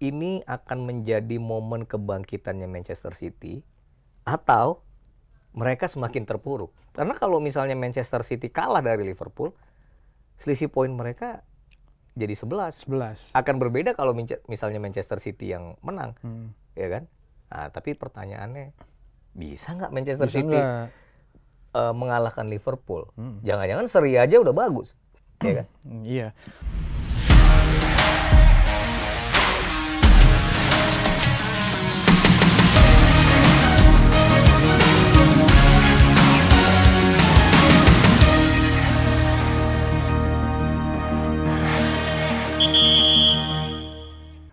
ini akan menjadi momen kebangkitannya Manchester City atau mereka semakin terpuruk. Karena kalau misalnya Manchester City kalah dari Liverpool, selisih poin mereka jadi 11. Akan berbeda kalau misalnya Manchester City yang menang, ya kan? Nah, tapi pertanyaannya, bisa nggak Manchester City mengalahkan Liverpool? Jangan-jangan seri aja udah bagus, ya kan? Iya.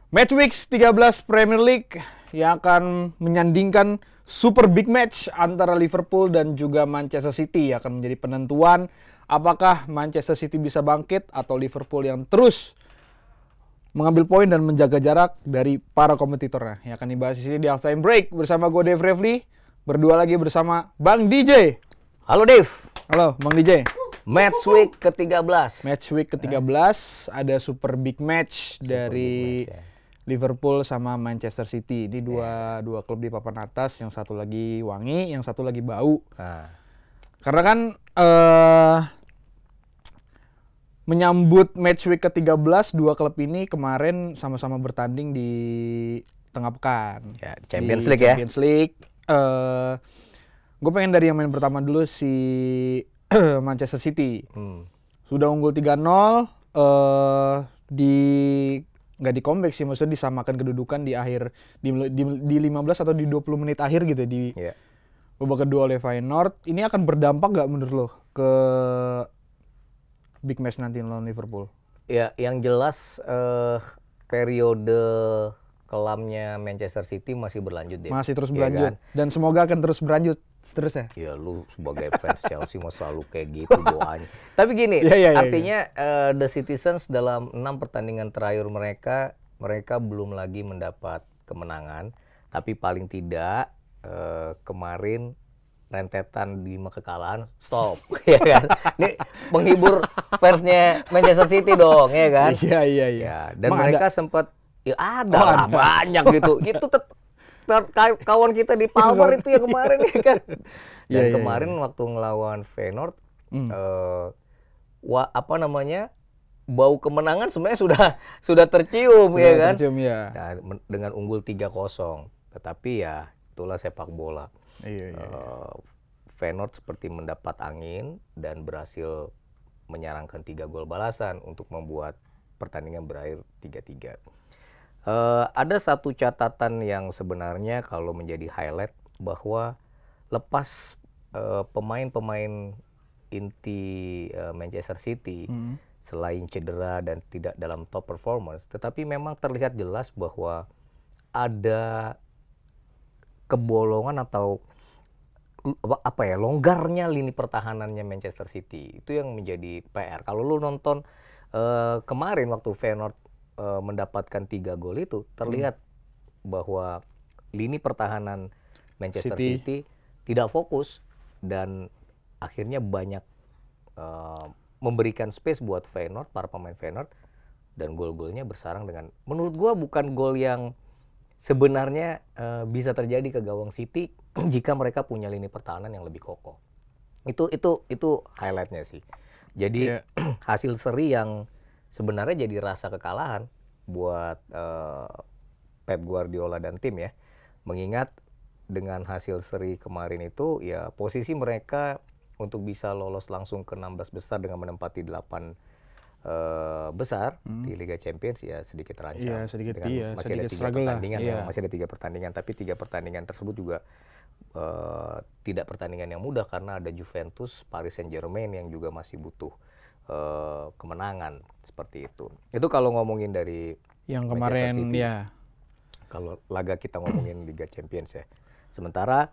Match Week 13 Premier League yang akan menyandingkan super big match antara Liverpool dan juga Manchester City akan menjadi penentuan apakah Manchester City bisa bangkit atau Liverpool yang terus mengambil poin dan menjaga jarak dari para kompetitornya. Yang akan dibahas di sini di halftime break bersama gue Dave Revli, berdua lagi bersama Bang DJ. Halo Dave. Halo Bang DJ. Match Week ke-13. Match Week ke-13 ada super big match dari Liverpool sama Manchester City. Ini dua klub di papan atas, yang satu lagi wangi, yang satu lagi bau. Karena kan menyambut match week ke-13, dua klub ini kemarin sama-sama bertanding di tengah pekan. Ya, Champions League ya. Champions League. Gue pengen dari yang main pertama dulu, si Manchester City. Sudah unggul 3-0, nggak di comeback sih, maksudnya disamakan kedudukan di akhir di 15 atau di 20 menit akhir gitu di babak kedua oleh Feyenoord. Ini akan berdampak nggak menurut lo ke big match nanti lawan Liverpool? Ya, yang jelas periode kelamnya Manchester City masih berlanjut deh. Masih terus berlanjut, ya kan? Dan semoga akan terus berlanjut seterusnya. Ya lu sebagai fans Chelsea mau selalu kayak gitu doanya. Tapi gini, artinya The Citizens dalam 6 pertandingan terakhir mereka belum lagi mendapat kemenangan. Tapi paling tidak kemarin rentetan 5 kekalahan stop, ya kan? Ini menghibur fansnya Manchester City dong, ya kan? Iya. Ya, dan mereka sempat ada banyak gitu. Itu kawan kita di Palmer itu yang kemarin, ya kan? Dan kemarin waktu ngelawan Feyenoord, bau kemenangan sebenarnya sudah tercium, ya kan? Tercium, ya. Nah, dengan unggul 3-0. Tetapi ya itulah sepak bola. Feyenoord seperti mendapat angin dan berhasil menyarangkan 3 gol balasan untuk membuat pertandingan berakhir 3-3. Ada satu catatan yang sebenarnya kalau menjadi highlight, bahwa lepas pemain-pemain inti Manchester City selain cedera dan tidak dalam top performance, tetapi memang terlihat jelas bahwa ada kebolongan atau longgarnya lini pertahanannya Manchester City. Itu yang menjadi PR. Kalau lu nonton kemarin waktu Feyenoord mendapatkan 3 gol itu, terlihat bahwa lini pertahanan Manchester City tidak fokus dan akhirnya banyak memberikan space buat Feyenoord, para pemain Feyenoord, dan gol-golnya bersarang dengan, menurut gua bukan gol yang sebenarnya bisa terjadi ke gawang City jika mereka punya lini pertahanan yang lebih kokoh. Itu highlightnya sih. Jadi hasil seri yang sebenarnya jadi rasa kekalahan buat Pep Guardiola dan tim ya. Mengingat dengan hasil seri kemarin itu, ya posisi mereka untuk bisa lolos langsung ke 16 besar dengan menempati 8 besar di Liga Champions ya sedikit terancam. Iya, sedikit, masih ada 3 pertandingan ya, masih ada 3 pertandingan, tapi 3 pertandingan tersebut juga tidak pertandingan yang mudah karena ada Juventus, Paris Saint-Germain yang juga masih butuh kemenangan seperti itu. Itu kalau ngomongin dari yang kemarin City. Ya. Kalau laga kita ngomongin Liga Champions ya. Sementara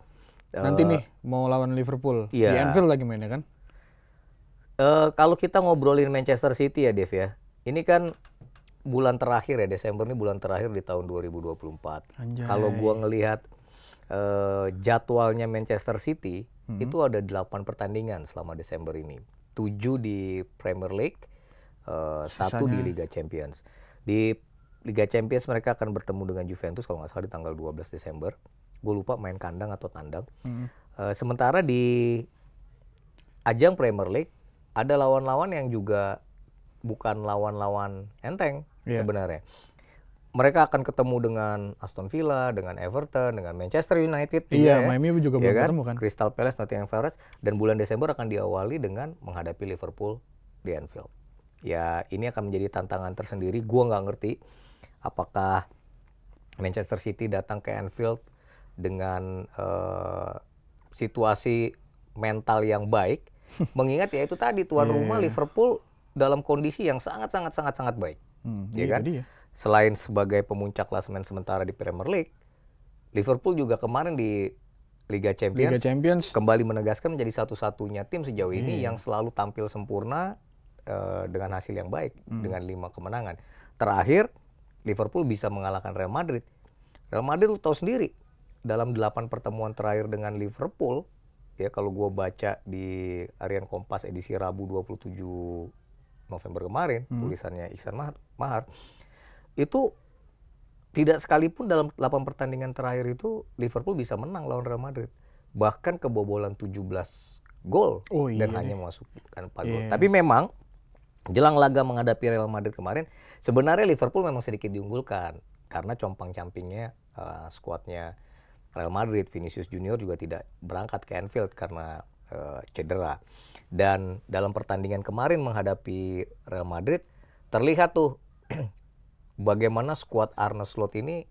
nanti nih mau lawan Liverpool di Anfield lagi mainnya kan? Kalau kita ngobrolin Manchester City ya Dev ya, ini kan bulan terakhir ya, Desember ini bulan terakhir di tahun 2024. Kalau gua ngelihat jadwalnya Manchester City, itu ada 8 pertandingan selama Desember ini. 7 di Premier League, 1 di Liga Champions. Di Liga Champions mereka akan bertemu dengan Juventus kalau nggak salah di tanggal 12 Desember. Gue lupa main kandang atau tandang. Sementara di ajang Premier League ada lawan-lawan yang juga bukan lawan-lawan enteng sebenarnya. Mereka akan ketemu dengan Aston Villa, dengan Everton, dengan Manchester United juga Miami juga belum ketemu kan. Crystal Palace, Nottingham Forest, dan bulan Desember akan diawali dengan menghadapi Liverpool di Anfield. Ya, ini akan menjadi tantangan tersendiri. Gua nggak ngerti apakah Manchester City datang ke Anfield dengan situasi mental yang baik, mengingat ya itu tadi tuan rumah Liverpool dalam kondisi yang sangat baik, ya kan? Selain sebagai pemuncak klasemen sementara di Premier League, Liverpool juga kemarin di Liga Champions kembali menegaskan menjadi satu-satunya tim sejauh ini yang selalu tampil sempurna dengan hasil yang baik, dengan 5 kemenangan. Terakhir, Liverpool bisa mengalahkan Real Madrid. Real Madrid lu tahu sendiri, dalam 8 pertemuan terakhir dengan Liverpool, ya kalau gue baca di Harian Kompas edisi Rabu 27 November kemarin, tulisannya Iksan Mahar, itu tidak sekalipun dalam 8 pertandingan terakhir itu Liverpool bisa menang lawan Real Madrid. Bahkan kebobolan 17 gol dan hanya memasukkan 4 gol. Tapi memang jelang laga menghadapi Real Madrid kemarin, sebenarnya Liverpool memang sedikit diunggulkan karena compang-campingnya skuadnya Real Madrid. Vinicius Junior juga tidak berangkat ke Anfield karena cedera. Dan dalam pertandingan kemarin menghadapi Real Madrid terlihat tuh bagaimana skuad Arne Slot ini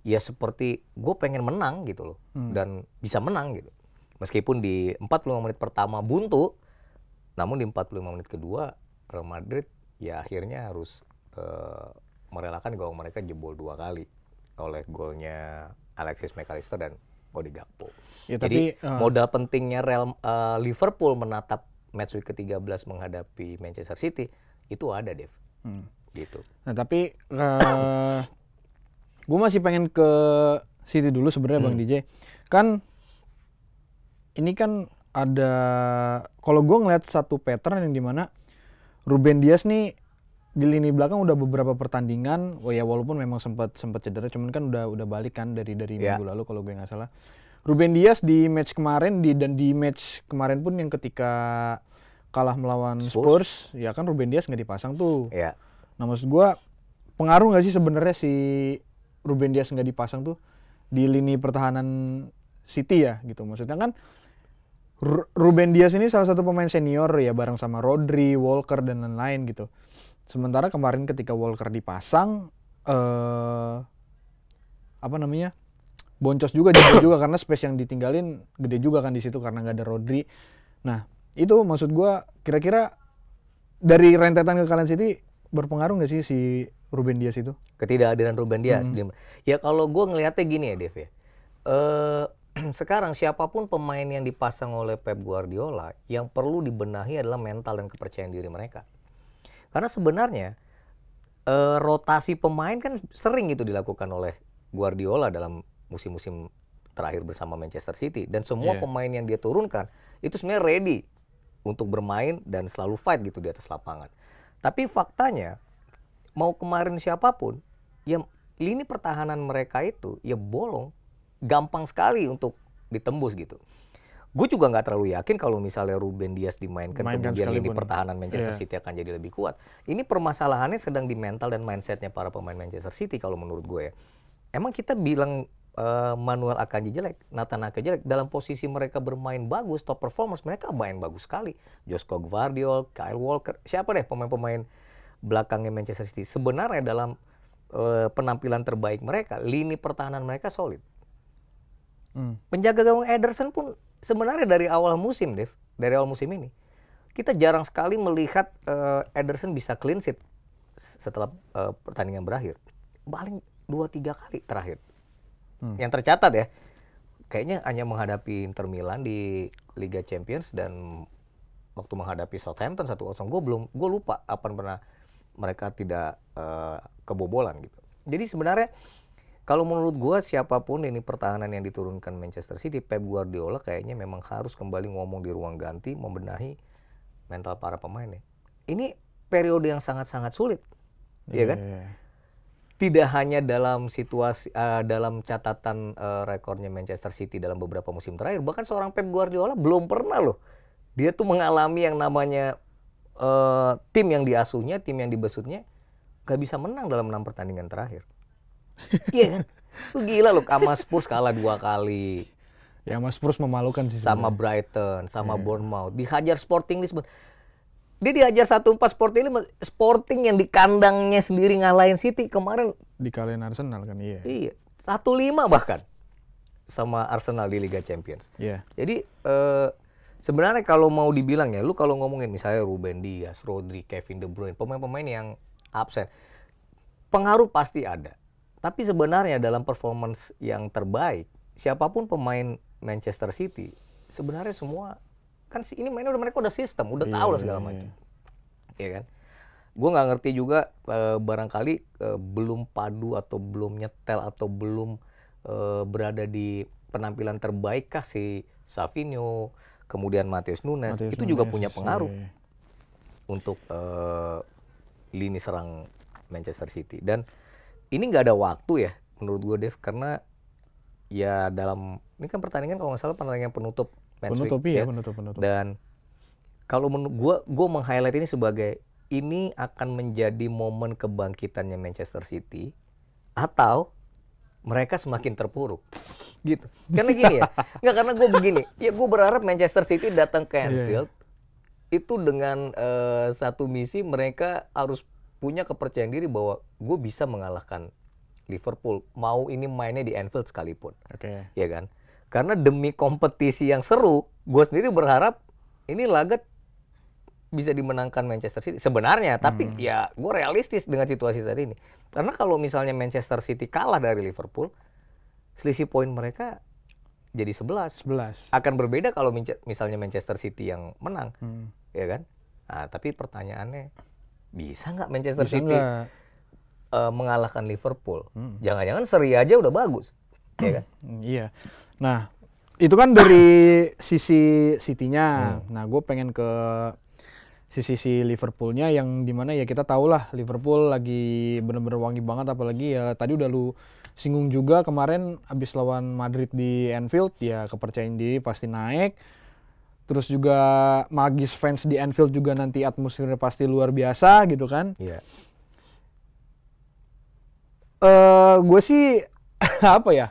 ya seperti gue pengen menang gitu loh. Dan bisa menang gitu. Meskipun di 45 menit pertama buntu, namun di 45 menit kedua Real Madrid ya akhirnya harus merelakan gawang mereka jebol 2 kali oleh golnya Alexis McAllister dan Cody Gakpo. Ya, jadi modal pentingnya Liverpool menatap match week ke-13 menghadapi Manchester City itu ada, Dev. Gitu. Nah tapi gue masih pengen ke City dulu sebenarnya Bang DJ. Kan ini kan ada, kalau gue ngeliat satu pattern yang dimana Ruben Dias nih di lini belakang udah beberapa pertandingan, ya walaupun memang sempat cedera, cuman kan udah balik kan dari minggu lalu kalau gue nggak salah. Ruben Dias di match kemarin dan di match kemarin pun yang ketika kalah melawan Spurs, ya kan Ruben Dias nggak dipasang tuh. Yeah. Nah maksud gue pengaruh nggak sih sebenarnya si Ruben Dias nggak dipasang tuh di lini pertahanan City ya gitu. Maksudnya kan Ruben Dias ini salah satu pemain senior ya bareng sama Rodri, Walker dan lain-lain gitu. Sementara kemarin ketika Walker dipasang boncos juga juga karena space yang ditinggalin gede juga kan di situ karena nggak ada Rodri. Nah itu maksud gue kira-kira dari rentetan kekalahan City berpengaruh nggak sih si Ruben Dias itu? Ketidakhadiran Ruben Dias. Ya kalau gue ngelihatnya gini ya Dev ya. Sekarang siapapun pemain yang dipasang oleh Pep Guardiola, yang perlu dibenahi adalah mental dan kepercayaan diri mereka. Karena sebenarnya rotasi pemain kan sering itu dilakukan oleh Guardiola dalam musim-musim terakhir bersama Manchester City. Dan semua pemain yang dia turunkan itu sebenarnya ready untuk bermain dan selalu fight gitu di atas lapangan. Tapi faktanya, mau kemarin siapapun, ya lini pertahanan mereka itu ya bolong. Gampang sekali untuk ditembus gitu. Gue juga nggak terlalu yakin kalau misalnya Ruben Dias dimainkan kemudian lini pertahanan Manchester City akan jadi lebih kuat. Ini permasalahannya sedang di mental dan mindsetnya para pemain Manchester City kalau menurut gue ya. Emang kita bilang Manuel Akanji jelek, Nathan Ake jelek. Dalam posisi mereka bermain bagus, top performers, mereka main bagus sekali. Josko Gvardiol, Kyle Walker, siapa deh pemain-pemain belakangnya Manchester City. Sebenarnya dalam penampilan terbaik mereka, lini pertahanan mereka solid. Penjaga gawang Ederson pun sebenarnya dari awal musim, Dev, dari awal musim ini, kita jarang sekali melihat Ederson bisa clean sheet setelah pertandingan berakhir. Paling 2-3 kali terakhir. Yang tercatat ya, kayaknya hanya menghadapi Inter Milan di Liga Champions dan waktu menghadapi Southampton 1-0. Gue lupa apa pernah mereka tidak kebobolan gitu. Jadi sebenarnya kalau menurut gue siapapun ini pertahanan yang diturunkan Manchester City, Pep Guardiola kayaknya memang harus kembali ngomong di ruang ganti, membenahi mental para pemainnya. Ini periode yang sangat-sangat sulit, ya kan? tidak hanya dalam situasi dalam catatan rekornya Manchester City dalam beberapa musim terakhir, bahkan seorang Pep Guardiola belum pernah loh dia tuh mengalami yang namanya tim yang diasuhnya, tim yang dibesutnya gak bisa menang dalam 6 pertandingan terakhir. Iya kan? Lu gila loh, sama Spurs kalah 2 kali. Ya Mas Spurs memalukan sih Sama sebenarnya. Brighton, sama Bournemouth, dihajar Sporting Lisbon. Dia dihajar 1-4 Sporting yang di kandangnya sendiri ngalahin City kemarin. Dikalahin Arsenal kan, iya. Iya, 1-5 bahkan sama Arsenal di Liga Champions. Iya. Jadi sebenarnya kalau mau dibilang ya, lu kalau ngomongin misalnya Ruben Dias, Rodri, Kevin De Bruyne, pemain-pemain yang absen, pengaruh pasti ada. Tapi sebenarnya dalam performance yang terbaik, siapapun pemain Manchester City, sebenarnya semua kan ini mainnya mereka udah sistem, udah tahu lah segala macam. Iya kan? Gue nggak ngerti juga barangkali belum padu atau belum nyetel atau belum berada di penampilan terbaik kah si Savinho, kemudian Matheus Nunes, itu juga punya pengaruh untuk lini serang Manchester City. Dan ini nggak ada waktu ya menurut gue, Dev, karena ya dalam ini kan pertandingan kalau nggak salah pertandingan penutup match week, ya. Penutup. Dan kalau menurut gue meng-highlight ini sebagai ini akan menjadi momen kebangkitannya Manchester City atau mereka semakin terpuruk gitu. Karena gini ya, nggak, karena gue begini, ya gue berharap Manchester City datang ke Anfield itu dengan satu misi, mereka harus punya kepercayaan diri bahwa gue bisa mengalahkan Liverpool, mau ini mainnya di Anfield sekalipun. Ya kan? Karena demi kompetisi yang seru, gue sendiri berharap ini laga bisa dimenangkan Manchester City sebenarnya. Tapi ya gue realistis dengan situasi saat ini. Karena kalau misalnya Manchester City kalah dari Liverpool, selisih poin mereka jadi 11. Akan berbeda kalau misalnya Manchester City yang menang. Ya kan? Nah, tapi pertanyaannya, bisa nggak Manchester City mengalahkan Liverpool? Jangan-jangan seri aja udah bagus. Ya kan? Iya. Nah, itu kan dari sisi City-nya. Nah, gue pengen ke sisi Liverpool-nya yang dimana ya kita tahu lah Liverpool lagi bener-bener wangi banget, apalagi ya tadi udah lu singgung juga kemarin abis lawan Madrid di Anfield, ya kepercayaan diri pasti naik. Terus juga magis fans di Anfield juga nanti atmosfernya pasti luar biasa gitu kan. Iya. Gue sih apa ya,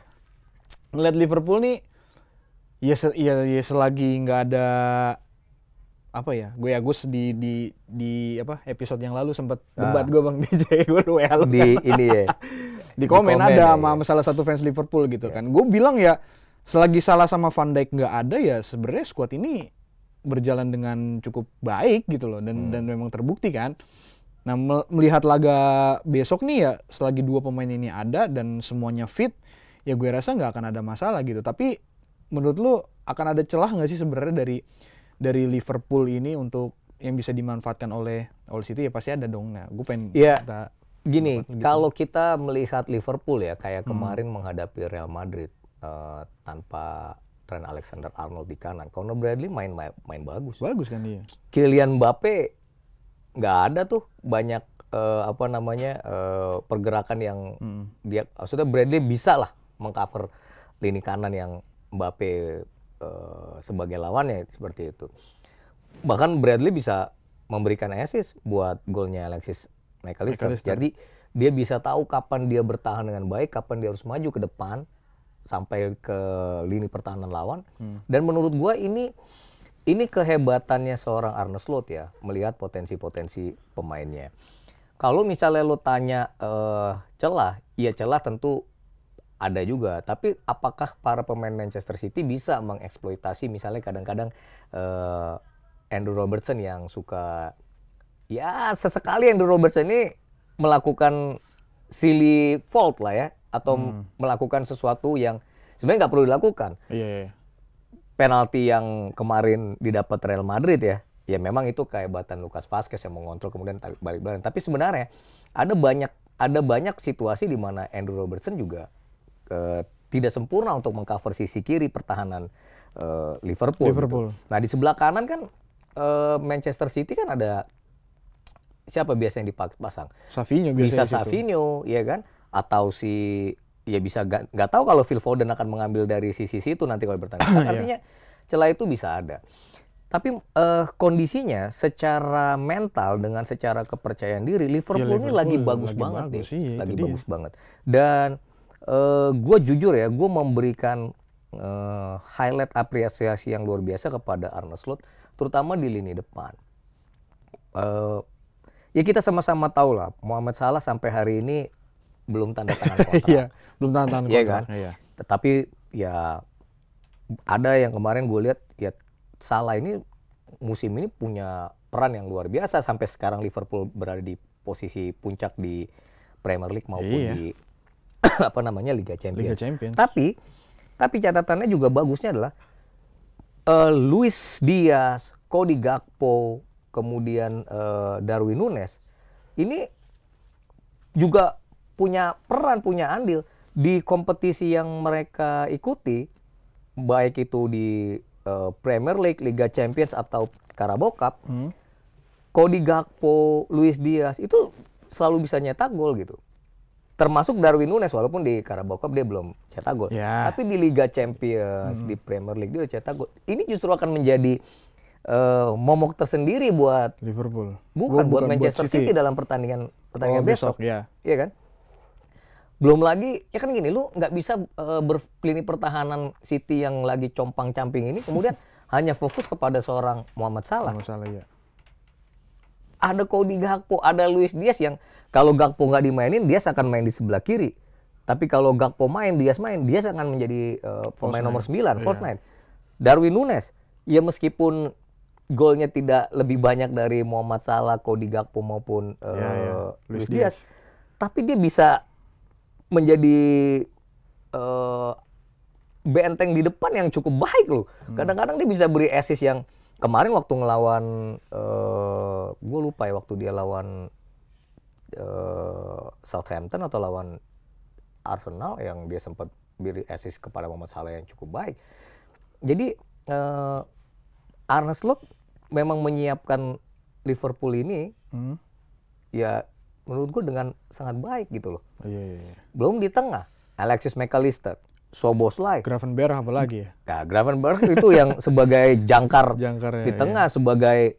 ngeliat Liverpool nih ya selagi nggak ada apa ya, gue di apa episode yang lalu sempat debat gue Bang DJ, gue WL di ini ya di komen ada sama salah satu fans Liverpool gitu kan. Gue bilang ya selagi Salah sama Van Dijk nggak ada ya sebenarnya skuad ini berjalan dengan cukup baik gitu loh, dan memang terbukti kan. Nah, melihat laga besok nih ya, selagi 2 pemain ini ada dan semuanya fit, ya gue rasa nggak akan ada masalah gitu. Tapi menurut lu akan ada celah nggak sih sebenarnya dari Liverpool ini untuk yang bisa dimanfaatkan oleh City? Ya pasti ada dong. Nah, gue pengen gini, kalau kita melihat Liverpool ya kayak kemarin menghadapi Real Madrid tanpa Trent Alexander-Arnold di kanan, Conor Bradley main bagus kan dia. Kylian Mbappe nggak ada tuh banyak pergerakan yang dia, maksudnya Bradley bisa lah mengcover lini kanan yang Mbappe sebagai lawannya seperti itu. Bahkan Bradley bisa memberikan assist buat golnya Alexis McAllister. Jadi dia bisa tahu kapan dia bertahan dengan baik, kapan dia harus maju ke depan sampai ke lini pertahanan lawan. Dan menurut gua ini kehebatannya seorang Arne Slot ya, melihat potensi-potensi pemainnya. Kalau misalnya lo tanya celah, ya celah tentu ada juga. Tapi apakah para pemain Manchester City bisa mengeksploitasi misalnya kadang-kadang Andrew Robertson yang suka, ya sesekali Andrew Robertson ini melakukan silly fault lah ya, atau melakukan sesuatu yang sebenarnya nggak perlu dilakukan. Iya. Penalti yang kemarin didapat Real Madrid ya memang itu kehebatan Lucas Vazquez yang mengontrol kemudian balik badan. Tapi sebenarnya ada banyak situasi di mana Andrew Robertson juga tidak sempurna untuk mengcover sisi kiri pertahanan Liverpool. Gitu. Nah di sebelah kanan kan Manchester City kan ada siapa biasanya dipasang? Savinho bisa Savinho, ya kan? atau ya bisa nggak tahu kalau Phil Foden akan mengambil dari sisi itu nanti kalau bertanding. Artinya celah itu bisa ada. Tapi kondisinya secara mental dengan secara kepercayaan diri Liverpool ini lagi bagus banget nih, lagi bagus banget. Dan gue jujur ya, gue memberikan highlight apresiasi yang luar biasa kepada Arne Slot, terutama di lini depan. Ya kita sama-sama tahu lah, Mohamed Salah sampai hari ini belum tanda tangan kontrak. Iya, belum tanda tangan kontrak. Kan? Iya. Tetapi ya ada yang kemarin gue lihat, ya Salah ini musim ini punya peran yang luar biasa sampai sekarang Liverpool berada di posisi puncak di Premier League maupun di Liga Champions. Tapi catatannya juga bagusnya adalah Luis Diaz, Cody Gakpo, kemudian Darwin Núñez ini juga punya peran, punya andil di kompetisi yang mereka ikuti, baik itu di Premier League, Liga Champions atau Carabao Cup. Cody Gakpo, Luis Diaz itu selalu bisa nyetak gol gitu. Termasuk Darwin Núñez, walaupun di Carabao Cup dia belum cetak gol. Tapi di Liga Champions, di Premier League dia udah cetak gol. Ini justru akan menjadi momok tersendiri buat Liverpool. Bukan buat Manchester City dalam pertandingan besok. Iya kan? Belum lagi, ya kan gini, lu nggak bisa berlini pertahanan City yang lagi compang-camping ini, kemudian hanya fokus kepada seorang Mohamed Salah. Ya. Ada Cody Gakpo, ada Luis Diaz yang kalau Gakpo nggak dimainin, Diaz akan main di sebelah kiri. Tapi kalau Gakpo main, Diaz akan menjadi pemain nomor 9, false nine. Darwin Núñez, ya meskipun golnya tidak lebih banyak dari Mohamed Salah, Cody Gakpo maupun Luis Diaz, tapi dia bisa menjadi benteng di depan yang cukup baik loh. Kadang-kadang dia bisa beri assist yang kemarin waktu ngelawan, gue lupa ya waktu dia lawan Southampton atau lawan Arsenal yang dia sempat beri assist kepada Mohamed Salah yang cukup baik. Jadi Arne Slot memang menyiapkan Liverpool ini ya menurut gue dengan sangat baik gitu loh. Belum di tengah Alexis McAllister, Szoboszlai, Gravenberch apalagi ya? Nah, Gravenberch itu yang sebagai jangkar di tengah, sebagai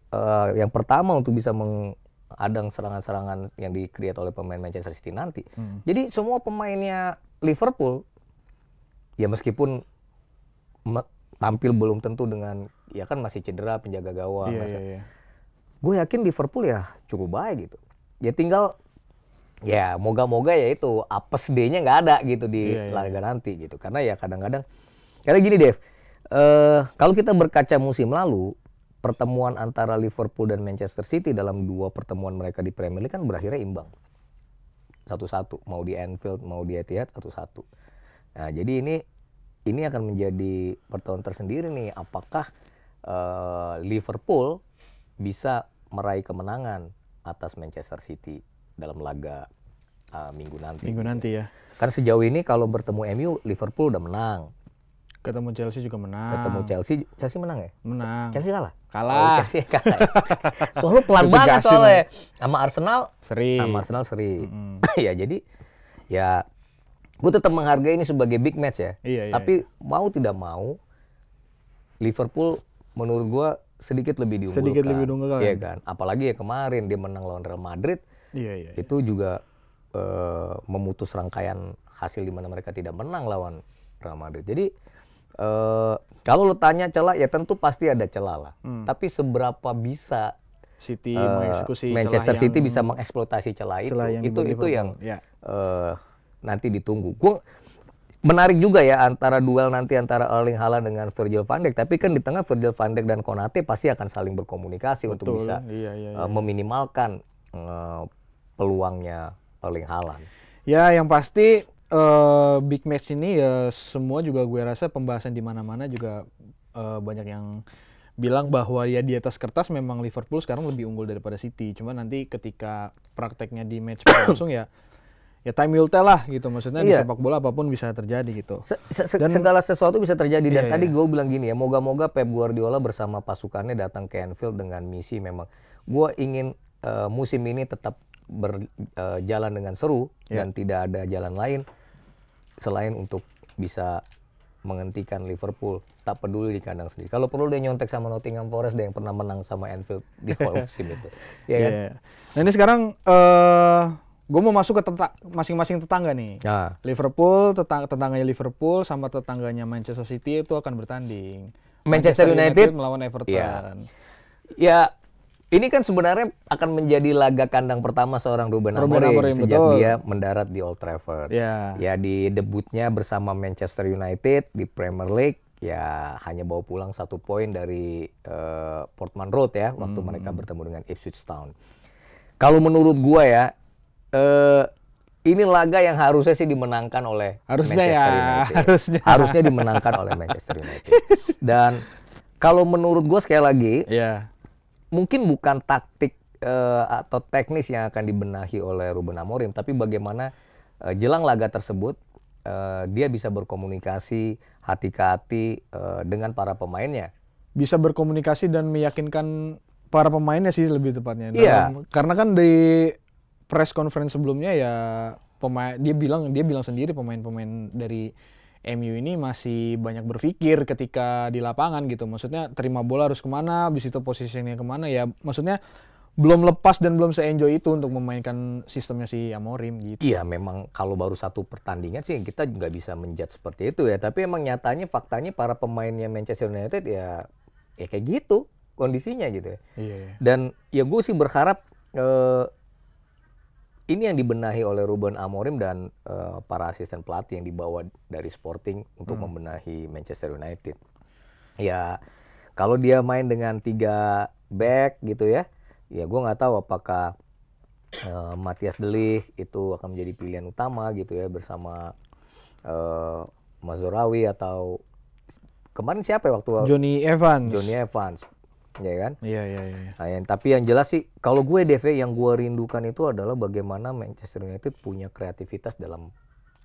yang pertama untuk bisa menghadang serangan-serangan yang di-create oleh pemain Manchester City nanti. Jadi semua pemainnya Liverpool ya meskipun tampil belum tentu dengan, ya kan masih cedera, penjaga gawang. Gue yakin Liverpool ya cukup baik gitu. Ya tinggal ya moga-moga ya itu apes D-nya nggak ada gitu di laga nanti gitu. Karena ya kadang-kadang, karena gini Dev, kalau kita berkaca musim lalu, pertemuan antara Liverpool dan Manchester City dalam 2 pertemuan mereka di Premier League kan berakhirnya imbang. 1-1, mau di Anfield, mau di Etihad 1-1. Nah jadi ini akan menjadi pertemuan tersendiri nih, apakah Liverpool bisa meraih kemenangan atas Manchester City dalam laga minggu nanti ya. Kan sejauh ini kalau bertemu MU, Liverpool udah menang. Ketemu Chelsea juga menang. Ketemu Chelsea menang ya? Menang. Chelsea kalah? Kalah. Chelsea kalah. Soalnya pelan banget soalnya. Sama Arsenal seri. Ya jadi ya gue tetap menghargai ini sebagai big match ya. Tapi mau tidak mau Liverpool menurut gue sedikit lebih diunggulkan. Iya kan? Apalagi ya kemarin dia menang lawan Real Madrid. Itu juga memutus rangkaian hasil di mana mereka tidak menang lawan Real Madrid. Jadi kalau lo tanya celah, ya tentu pasti ada celah lah. Tapi seberapa bisa City mengeksekusi Manchester City bisa mengeksploitasi celah itu yang nanti ditunggu. Menarik juga ya antara duel nanti antara Erling Haaland dengan Virgil van Dijk. Tapi kan di tengah Virgil van Dijk dan Konate pasti akan saling berkomunikasi untuk bisa meminimalkan peluangnya Erling Haaland. Ya yang pasti big match ini ya semua juga gue rasa pembahasan di mana-mana juga banyak yang bilang bahwa ya di atas kertas memang Liverpool sekarang lebih unggul daripada City. Cuma nanti ketika prakteknya di match langsung ya time will tell lah gitu. Maksudnya di sepak bola apapun bisa terjadi gitu. Segala sesuatu bisa terjadi. Dan tadi gue bilang gini ya, moga-moga Pep Guardiola bersama pasukannya datang ke Anfield dengan misi memang gue ingin musim ini tetap berjalan dengan seru dan tidak ada jalan lain selain untuk bisa menghentikan Liverpool, tak peduli di kandang sendiri. Kalau perlu dia nyontek sama Nottingham Forest deh yang pernah menang sama Anfield di awal musim itu. Ya kan? Nah ini sekarang gue mau masuk ke masing-masing tetangga nih. Nah, Liverpool, tetangganya Liverpool sama tetangganya Manchester City itu akan bertanding. Manchester United melawan Everton. Ya, ini kan sebenarnya akan menjadi laga kandang pertama seorang Ruben Amorim sejak dia mendarat di Old Trafford. Ya, di debutnya bersama Manchester United di Premier League, ya hanya bawa pulang 1 poin dari Portman Road ya, waktu mereka bertemu dengan Ipswich Town. Kalau menurut gua ya, ini laga yang harusnya sih dimenangkan oleh Manchester United. Harusnya dimenangkan oleh Manchester United. Dan kalau menurut gue sekali lagi, mungkin bukan taktik atau teknis yang akan dibenahi oleh Ruben Amorim, tapi bagaimana jelang laga tersebut dia bisa berkomunikasi hati ke hati dengan para pemainnya. Bisa berkomunikasi dan meyakinkan para pemainnya sih lebih tepatnya. Karena kan di press conference sebelumnya ya dia bilang sendiri pemain-pemain dari MU ini masih banyak berpikir ketika di lapangan gitu. Maksudnya terima bola harus kemana, habis itu posisinya kemana ya. Maksudnya belum lepas dan belum se-enjoy itu untuk memainkan sistemnya si Amorim gitu. Iya, memang kalau baru 1 pertandingan sih kita nggak bisa menjudge seperti itu ya. Tapi emang nyatanya faktanya para pemainnya Manchester United ya kayak gitu kondisinya gitu ya. Dan ya gue sih berharap ini yang dibenahi oleh Ruben Amorim dan para asisten pelatih yang dibawa dari Sporting untuk membenahi Manchester United. Ya, kalau dia main dengan 3 back gitu ya, ya gue nggak tahu apakah Matthias De Ligt itu akan menjadi pilihan utama gitu ya bersama Mazraoui atau kemarin siapa ya waktu Johnny Evans. Ya kan? Iya. Nah, tapi yang jelas sih, kalau gue DV yang gue rindukan itu adalah bagaimana Manchester United punya kreativitas dalam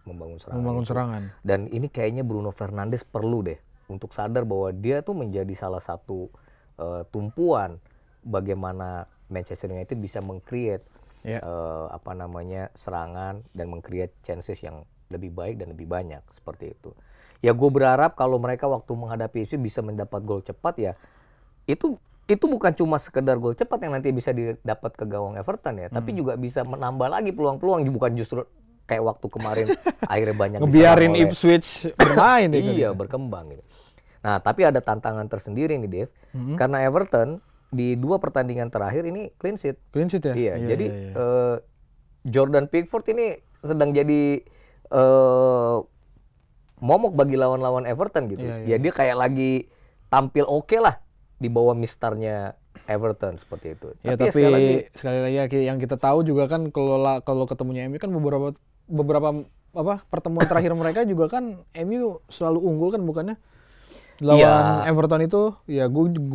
membangun serangan. Dan ini kayaknya Bruno Fernandes perlu deh untuk sadar bahwa dia tuh menjadi salah satu tumpuan bagaimana Manchester United bisa meng-create serangan dan meng-create chances yang lebih baik dan lebih banyak seperti itu. Ya gue berharap kalau mereka waktu menghadapi itu bisa mendapat gol cepat ya. Itu bukan cuma sekedar gol cepat yang nanti bisa didapat ke gawang Everton ya, tapi juga bisa menambah lagi peluang-peluang, bukan justru kayak waktu kemarin akhirnya banyak ngebiarin Ipswich bermain iya, berkembang gitu. Nah, tapi ada tantangan tersendiri nih, Dev. Karena Everton di 2 pertandingan terakhir ini clean sheet ya? Iya, jadi Jordan Pickford ini sedang jadi momok bagi lawan-lawan Everton gitu. Ya dia kayak lagi tampil oke lah di bawah misternya Everton seperti itu. Ya, tapi sekali lagi yang kita tahu juga kan kalau ketemunya MU kan beberapa pertemuan terakhir mereka juga kan MU selalu unggul kan bukannya lawan Everton itu ya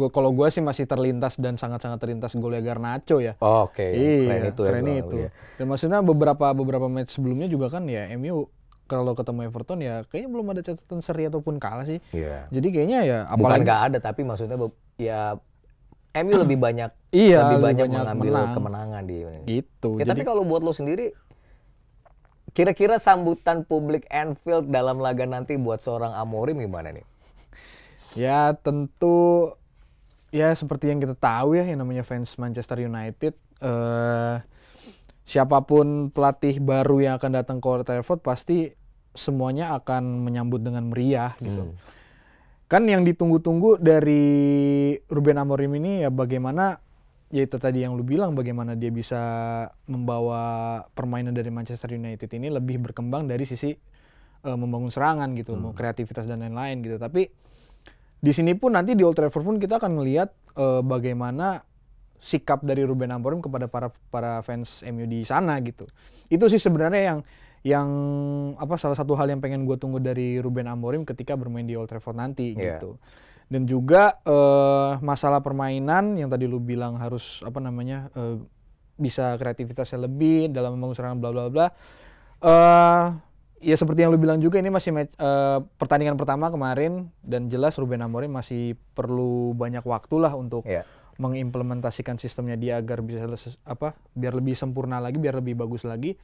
kalau gue sih masih terlintas dan sangat-sangat terlintas golnya Garnacho ya. Keren itu. Dan maksudnya beberapa match sebelumnya juga kan ya MU kalau ketemu Everton ya kayaknya belum ada catatan seri ataupun kalah sih. Jadi kayaknya ya apalagi bukan nggak ada, tapi maksudnya ya MU lebih banyak mengambil kemenangan di gitu. Ya, tapi kalau buat lo sendiri kira-kira sambutan publik Anfield dalam laga nanti buat seorang Amorim gimana nih? Ya tentu ya seperti yang kita tahu ya yang namanya fans Manchester United, siapapun pelatih baru yang akan datang ke Old Trafford pasti semuanya akan menyambut dengan meriah gitu. Kan yang ditunggu-tunggu dari Ruben Amorim ini ya bagaimana, ya itu tadi yang lu bilang, bagaimana dia bisa membawa permainan dari Manchester United ini lebih berkembang dari sisi membangun serangan gitu, kreativitas dan lain-lain gitu. Tapi di sini pun nanti di Old Trafford pun kita akan melihat bagaimana sikap dari Ruben Amorim kepada para fans MU di sana gitu. Itu sih sebenarnya yang salah satu hal yang pengen gue tunggu dari Ruben Amorim ketika bermain di Old Trafford nanti gitu. Dan juga masalah permainan yang tadi lu bilang harus bisa kreativitasnya lebih dalam membangun serangan bla bla bla. Ya seperti yang lu bilang juga ini masih pertandingan pertama kemarin dan jelas Ruben Amorim masih perlu banyak waktu lah untuk mengimplementasikan sistemnya dia agar bisa biar lebih sempurna lagi, biar lebih bagus lagi.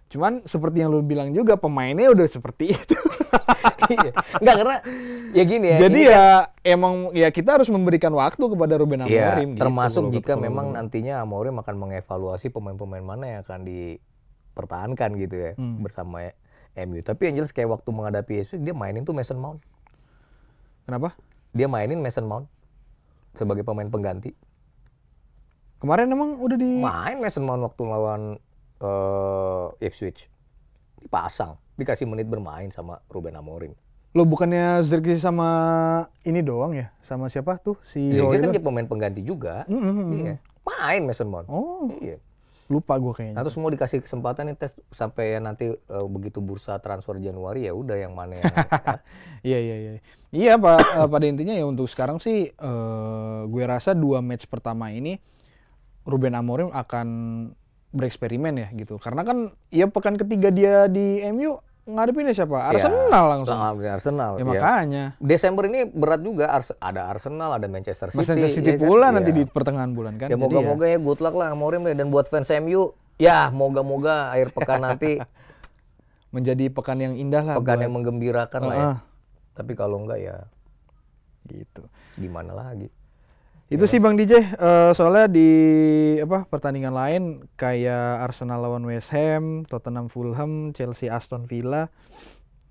Cuman seperti yang lu bilang juga, pemainnya udah seperti itu. Iya. Enggak, karena ya gini ya. Jadi ini ya emang ya kita harus memberikan waktu kepada Ruben iya, Amorim. termasuk gitu, jika kalau memang gua. nantinya Amorim akan mengevaluasi pemain-pemain mana yang akan dipertahankan gitu ya bersama MU. Tapi yang jelas kayak waktu menghadapi Ipswich dia mainin tuh Mason Mount. Kenapa? Dia mainin Mason Mount sebagai pemain pengganti. Kemarin emang udah Main Mason Mount waktu lawan Ipswich. Dipasang, dikasih menit bermain sama Ruben Amorim. Lo bukannya Zirkzee sama ini doang ya? Sama siapa tuh? Si Zirkzee kan Roy dia pemain pengganti juga. Iya. Main Mason Mount. Oh, Iya. lupa gue kayaknya. Nah, terus semua dikasih kesempatan nih tes sampai nanti begitu bursa transfer Januari ya udah yang mana yang Iya. Iya Pak, pada intinya ya untuk sekarang sih gue rasa 2 match pertama ini Ruben Amorim akan bereksperimen ya gitu. Karena kan ya pekan ketiga dia di MU ngadepinnya siapa? Arsenal langsung. Arsenal. Ya makanya. Desember ini berat juga, ada Arsenal, ada Manchester City. Manchester City ya pula kan? nanti Ya. di pertengahan bulan kan. Ya Jadi moga-moga ya good luck lah Amorim deh. Dan buat fans MU, ya moga-moga akhir pekan nanti menjadi pekan yang indah lah. pekan yang menggembirakan lah ya. Heeh. Tapi kalau enggak ya Gitu. gimana lagi. Itu sih Bang DJ, soalnya di pertandingan lain kayak Arsenal lawan West Ham, Tottenham Fulham, Chelsea Aston Villa,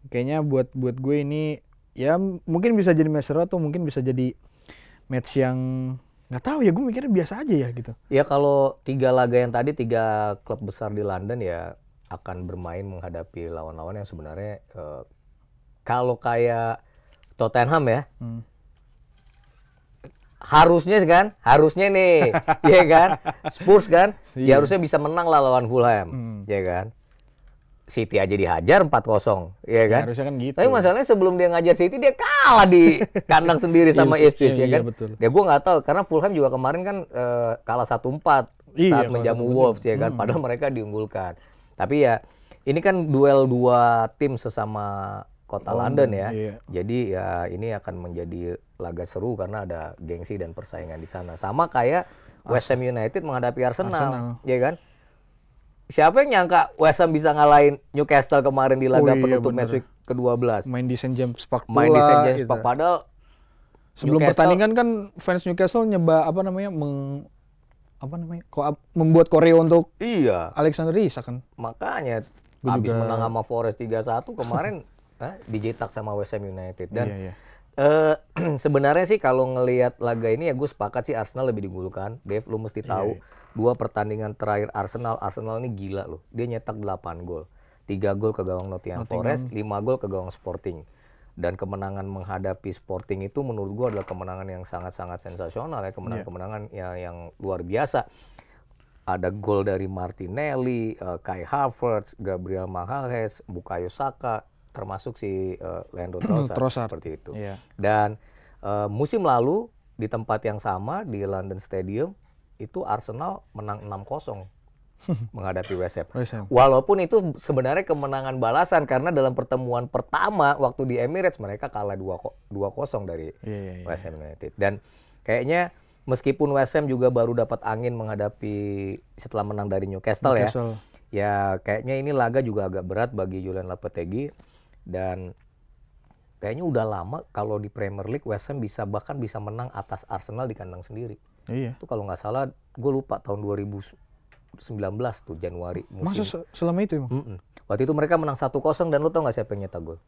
kayaknya buat gue ini ya mungkin bisa jadi match seru atau mungkin bisa jadi match yang nggak tahu ya, gue mikirnya biasa aja ya gitu. Ya kalau 3 laga yang tadi 3 klub besar di London ya akan bermain menghadapi lawan-lawan yang sebenarnya kalau kayak Tottenham ya harusnya nih ya kan Spurs kan ya harusnya bisa menang lah lawan Fulham ya kan. City aja dihajar 4-0 ya kan. Harusnya kan gitu. Tapi masalahnya sebelum dia ngajar City dia kalah di kandang sendiri sama Ipswich ya kan. Betul. Ya gue nggak tahu karena Fulham juga kemarin kan kalah 1-4 saat menjamu Wolves ya kan. Padahal mereka diunggulkan. Tapi ya ini kan duel 2 tim sesama kota London ya. Iya. Jadi ya ini akan menjadi laga seru karena ada gengsi dan persaingan di sana. Sama kayak West Ham United menghadapi Arsenal. Ya kan? Siapa yang nyangka West Ham bisa ngalahin Newcastle kemarin di laga penutup match week ke-12. Main di St. James Park Main di St. James gitu. Park padahal Sebelum Newcastle- pertandingan kan fans Newcastle membuat koreo untuk iya. Alexander Isak kan. Makanya Gua habis juga- menang sama Forest 3-1 kemarin dicetak sama West Ham United. Dan Iya. sebenarnya sih kalau ngelihat laga ini ya gue sepakat sih Arsenal lebih diunggulkan. Dev, lu mesti tahu 2 pertandingan terakhir Arsenal ini gila loh. Dia nyetak 8 gol. 3 gol ke gawang Nottingham Forest, 5 gol ke gawang Sporting. Dan kemenangan menghadapi Sporting itu menurut gue adalah kemenangan yang sangat-sangat sensasional ya, kemenangan yang luar biasa. Ada gol dari Martinelli, Kai Havertz, Gabriel Magalhaes, Bukayo Saka, termasuk si Leandro Trossard seperti itu. Iya. Dan musim lalu di tempat yang sama di London Stadium itu Arsenal menang 6-0 menghadapi West Ham. Walaupun itu sebenarnya kemenangan balasan karena dalam pertemuan pertama waktu di Emirates mereka kalah 2-0 dari West Ham United. Dan kayaknya meskipun West Ham juga baru dapat angin menghadapi setelah menang dari Newcastle. Ya kayaknya ini laga juga agak berat bagi Julian Lopetegui. Dan kayaknya udah lama kalau di Premier League West Ham bahkan bisa menang atas Arsenal di kandang sendiri. Iya. Itu kalau nggak salah, gue lupa tahun 2019 tuh Januari musim. Masa selama itu emang? Waktu itu mereka menang 1-0 dan lo tau nggak siapa yang nyetak gol?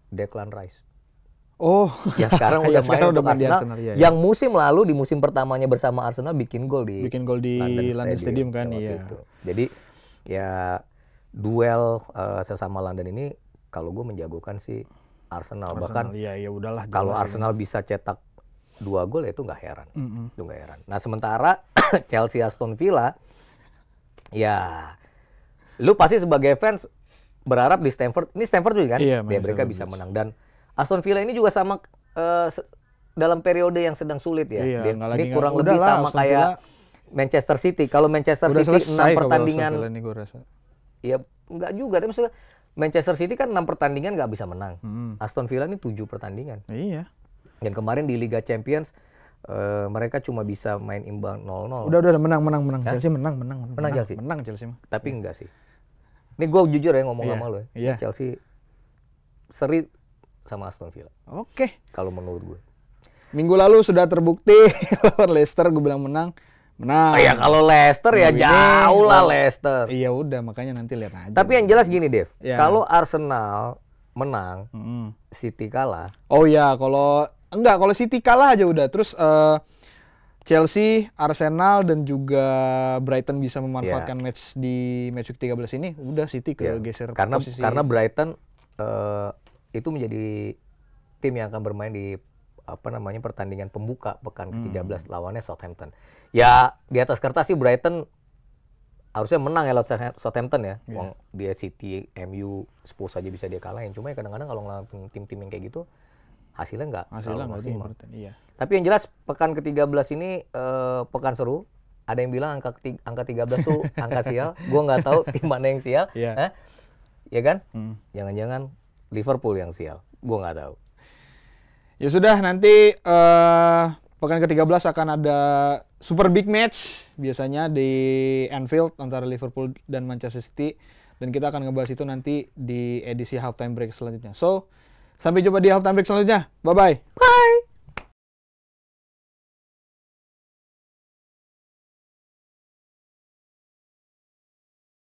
Declan Rice. Oh. Yang sekarang udah main untuk Arsenal. Iya. Yang musim lalu di musim pertamanya bersama Arsenal bikin gol di London Stadium kan. Iya. Jadi ya duel sesama London ini kalau gue menjagokan sih Arsenal. Bahkan ya udahlah. kalau Arsenal bisa cetak 2 gol ya itu nggak heran. Itu nggak heran. Nah sementara Chelsea Aston Villa ya lu pasti sebagai fans berharap di Stamford. Ini Stamford juga kan? Iya, Mereka bisa menang. Dan Aston Villa ini juga sama dalam periode yang sedang sulit ya. Iya, Ini kurang lebih sama kayak Manchester City. Kalau Manchester City 6 pertandingan. Ya enggak juga. Tapi maksudnya Manchester City kan 6 pertandingan nggak bisa menang. Aston Villa ini 7 pertandingan. Iya. Dan kemarin di Liga Champions mereka cuma bisa main imbang 0-0. Udah menang. Hah? Chelsea menang. Menang Chelsea? Menang Chelsea mah. Tapi enggak sih. Ini gue jujur ya ngomong Iya, sama lo ya. iya. Chelsea seri sama Aston Villa. Oke. Kalau menurut gue. Minggu lalu sudah terbukti lawan Leicester gue bilang menang. Oh ya kalau Leicester ya Minggu ini, jauh lah Leicester. Iya udah, makanya nanti lihat aja. Tapi yang jelas gini Dev, Ya. kalau Arsenal menang, Mm-mm. City kalah, Oh ya, kalau City kalah aja udah. Terus Chelsea, Arsenal dan juga Brighton bisa memanfaatkan match di match week 13 ini, udah City ya, kegeser posisi. karena Brighton itu menjadi tim yang akan bermain di pertandingan pembuka pekan ke-13 lawannya Southampton. Ya di atas kertas sih Brighton harusnya menang ya lawan Southampton ya. Wong dia City, MU, Spurs aja bisa dia kalahin. Cuma ya kadang-kadang kalau ngelawan tim-tim yang kayak gitu hasilnya nggak terlalu maksimal. Iya. Tapi yang jelas pekan ke-13 ini pekan seru. Ada yang bilang angka 13 tuh angka sial. Gua nggak tahu tim mana yang sial. Iya. Ya kan? Jangan-jangan Liverpool yang sial. Gua nggak tahu. Ya sudah, nanti pekan ke-13 akan ada super big match biasanya di Anfield antara Liverpool dan Manchester City, dan kita akan ngebahas itu nanti di edisi halftime break selanjutnya. So, sampai jumpa di halftime break selanjutnya. Bye-bye. Bye.